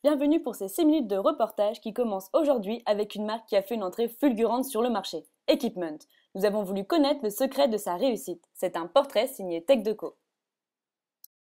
Bienvenue pour ces 6 minutes de reportage qui commencent aujourd'hui avec une marque qui a fait une entrée fulgurante sur le marché, Equipment. Nous avons voulu connaître le secret de sa réussite. C'est un portrait signé Tech2Co.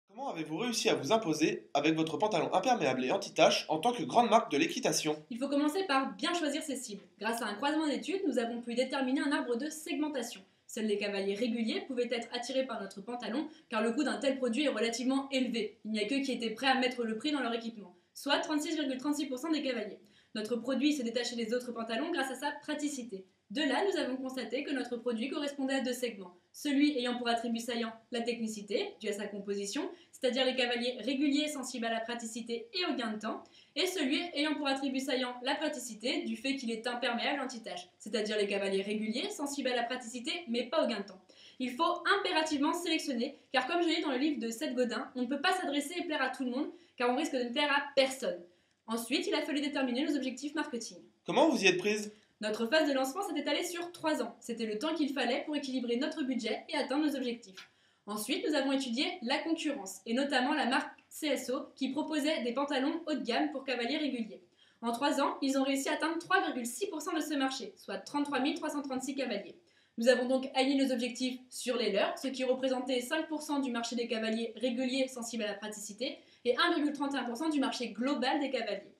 Comment avez-vous réussi à vous imposer avec votre pantalon imperméable et anti-tache en tant que grande marque de l'équitation? Il faut commencer par bien choisir ses cibles. Grâce à un croisement d'études, nous avons pu déterminer un arbre de segmentation. Seuls les cavaliers réguliers pouvaient être attirés par notre pantalon car le coût d'un tel produit est relativement élevé. Il n'y a qu'eux qui étaient prêts à mettre le prix dans leur équipement, soit 36,36% des cavaliers. Notre produit se détachait des autres pantalons grâce à sa praticité. De là, nous avons constaté que notre produit correspondait à deux segments. Celui ayant pour attribut saillant la technicité, due à sa composition, c'est-à-dire les cavaliers réguliers sensibles à la praticité et au gain de temps, et celui ayant pour attribut saillant la praticité, du fait qu'il est imperméable anti-tache, c'est-à-dire les cavaliers réguliers sensibles à la praticité mais pas au gain de temps. Il faut impérativement sélectionner, car comme je l'ai dit dans le livre de Seth Godin, on ne peut pas s'adresser et plaire à tout le monde, car on risque de ne plaire à personne. Ensuite, il a fallu déterminer nos objectifs marketing. Comment vous y êtes prise? Notre phase de lancement s'est étalée sur 3 ans. C'était le temps qu'il fallait pour équilibrer notre budget et atteindre nos objectifs. Ensuite, nous avons étudié la concurrence, et notamment la marque CSO qui proposait des pantalons haut de gamme pour cavaliers réguliers. En 3 ans, ils ont réussi à atteindre 3,6% de ce marché, soit 33 336 cavaliers. Nous avons donc aligné nos objectifs sur les leurs, ce qui représentait 5% du marché des cavaliers réguliers sensibles à la praticité et 1,31% du marché global des cavaliers.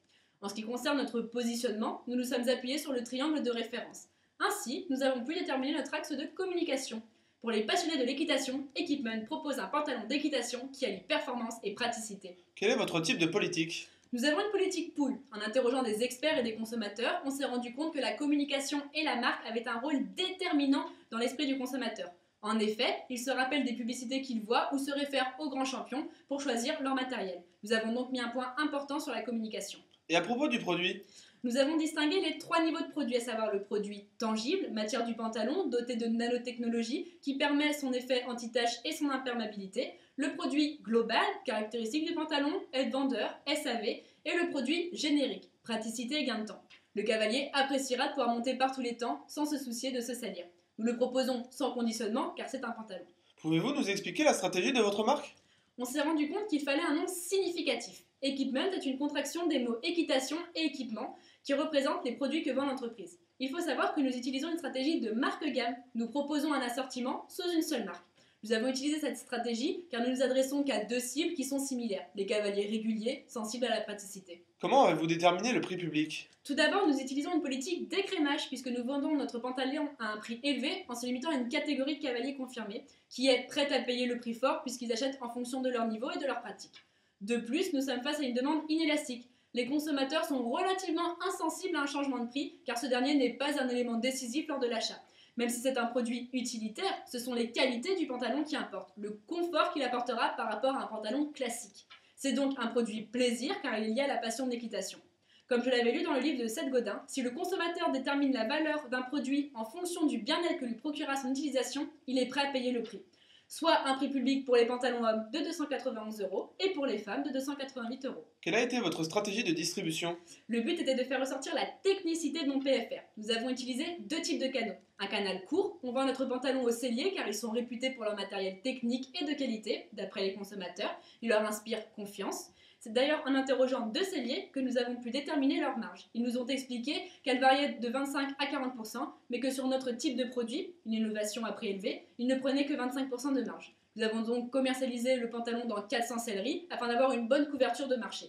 En ce qui concerne notre positionnement, nous nous sommes appuyés sur le triangle de référence. Ainsi, nous avons pu déterminer notre axe de communication. Pour les passionnés de l'équitation, Equipment propose un pantalon d'équitation qui allie performance et praticité. Quel est votre type de politique? Nous avons une politique pool. En interrogeant des experts et des consommateurs, on s'est rendu compte que la communication et la marque avaient un rôle déterminant dans l'esprit du consommateur. En effet, ils se rappellent des publicités qu'ils voient ou se réfèrent aux grands champions pour choisir leur matériel. Nous avons donc mis un point important sur la communication. Et à propos du produit? Nous avons distingué les 3 niveaux de produits, à savoir le produit tangible, matière du pantalon, doté de nanotechnologie, qui permet son effet anti-tache et son imperméabilité, le produit global, caractéristique du pantalon, aide vendeur, SAV, et le produit générique, praticité et gain de temps. Le cavalier appréciera de pouvoir monter par tous les temps sans se soucier de se salir. Nous le proposons sans conditionnement car c'est un pantalon. Pouvez-vous nous expliquer la stratégie de votre marque? On s'est rendu compte qu'il fallait un nom significatif. Equipment est une contraction des mots équitation et équipement qui représentent les produits que vend l'entreprise. Il faut savoir que nous utilisons une stratégie de marque gamme. Nous proposons un assortiment sous une seule marque. Nous avons utilisé cette stratégie car nous nous adressons qu'à 2 cibles qui sont similaires, les cavaliers réguliers sensibles à la praticité. Comment avez-vous déterminé le prix public? Tout d'abord, nous utilisons une politique d'écrémage puisque nous vendons notre pantalon à un prix élevé en se limitant à une catégorie de cavaliers confirmés qui est prête à payer le prix fort puisqu'ils achètent en fonction de leur niveau et de leur pratique. De plus, nous sommes face à une demande inélastique. Les consommateurs sont relativement insensibles à un changement de prix car ce dernier n'est pas un élément décisif lors de l'achat. Même si c'est un produit utilitaire, ce sont les qualités du pantalon qui importent, le confort qu'il apportera par rapport à un pantalon classique. C'est donc un produit plaisir car il est lié à la passion de l'équitation. Comme je l'avais lu dans le livre de Seth Godin, si le consommateur détermine la valeur d'un produit en fonction du bien-être que lui procurera son utilisation, il est prêt à payer le prix. Soit un prix public pour les pantalons hommes de 291 € et pour les femmes de 288 €. Quelle a été votre stratégie de distribution? Le but était de faire ressortir la technicité de mon PFR. Nous avons utilisé 2 types de canaux. Un canal court, on vend notre pantalon aux selliers car ils sont réputés pour leur matériel technique et de qualité, d'après les consommateurs. Il leur inspire confiance. C'est d'ailleurs en interrogeant 2 selliers que nous avons pu déterminer leur marge. Ils nous ont expliqué qu'elle variait de 25 à 40%, mais que sur notre type de produit, une innovation à prix élevé, ils ne prenaient que 25% de marge. Nous avons donc commercialisé le pantalon dans 400 selleries afin d'avoir une bonne couverture de marché.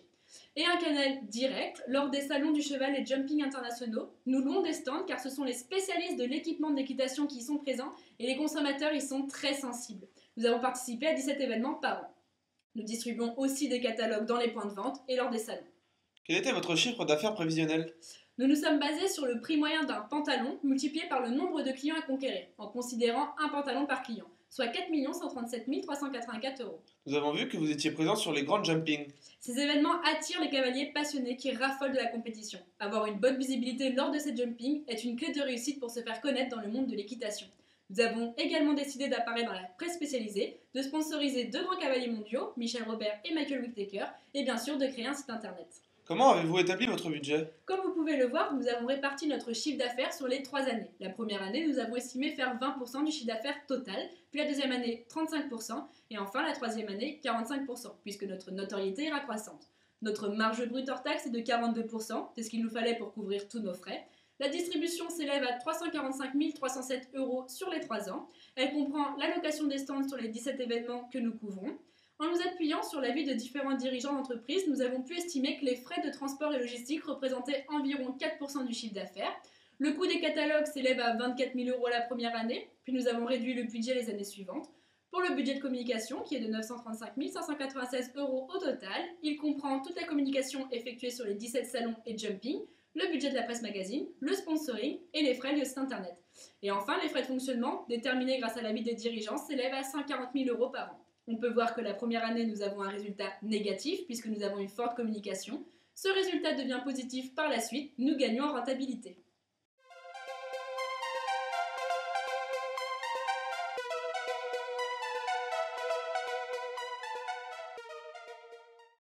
Et un canal direct, lors des salons du cheval et jumping internationaux, nous louons des stands car ce sont les spécialistes de l'équipement d'équitation qui y sont présents et les consommateurs y sont très sensibles. Nous avons participé à 17 événements par an. Nous distribuons aussi des catalogues dans les points de vente et lors des salons. Quel était votre chiffre d'affaires prévisionnel? Nous nous sommes basés sur le prix moyen d'un pantalon multiplié par le nombre de clients à conquérir, en considérant un pantalon par client, soit 4 137 384 €. Nous avons vu que vous étiez présent sur les grands jumpings. Ces événements attirent les cavaliers passionnés qui raffolent de la compétition. Avoir une bonne visibilité lors de ces jumpings est une clé de réussite pour se faire connaître dans le monde de l'équitation. Nous avons également décidé d'apparaître dans la presse spécialisée, de sponsoriser 2 grands cavaliers mondiaux, Michel Robert et Michael Whittaker, et bien sûr de créer un site internet. Comment avez-vous établi votre budget? Comme vous pouvez le voir, nous avons réparti notre chiffre d'affaires sur les 3 années. La première année, nous avons estimé faire 20% du chiffre d'affaires total, puis la deuxième année 35%, et enfin la troisième année 45%, puisque notre notoriété ira croissante. Notre marge brute hors taxe est de 42%, c'est ce qu'il nous fallait pour couvrir tous nos frais. La distribution s'élève à 345 307 € sur les 3 ans. Elle comprend l'allocation des stands sur les 17 événements que nous couvrons. En nous appuyant sur l'avis de différents dirigeants d'entreprise, nous avons pu estimer que les frais de transport et logistique représentaient environ 4% du chiffre d'affaires. Le coût des catalogues s'élève à 24 000 € la première année, puis nous avons réduit le budget les années suivantes. Pour le budget de communication, qui est de 935 596 € au total, il comprend toute la communication effectuée sur les 17 salons et jumping, le budget de la presse magazine, le sponsoring et les frais liés au site internet. Et enfin, les frais de fonctionnement, déterminés grâce à l'avis des dirigeants, s'élèvent à 140 000 € par an. On peut voir que la première année, nous avons un résultat négatif puisque nous avons une forte communication. Ce résultat devient positif par la suite, nous gagnons en rentabilité.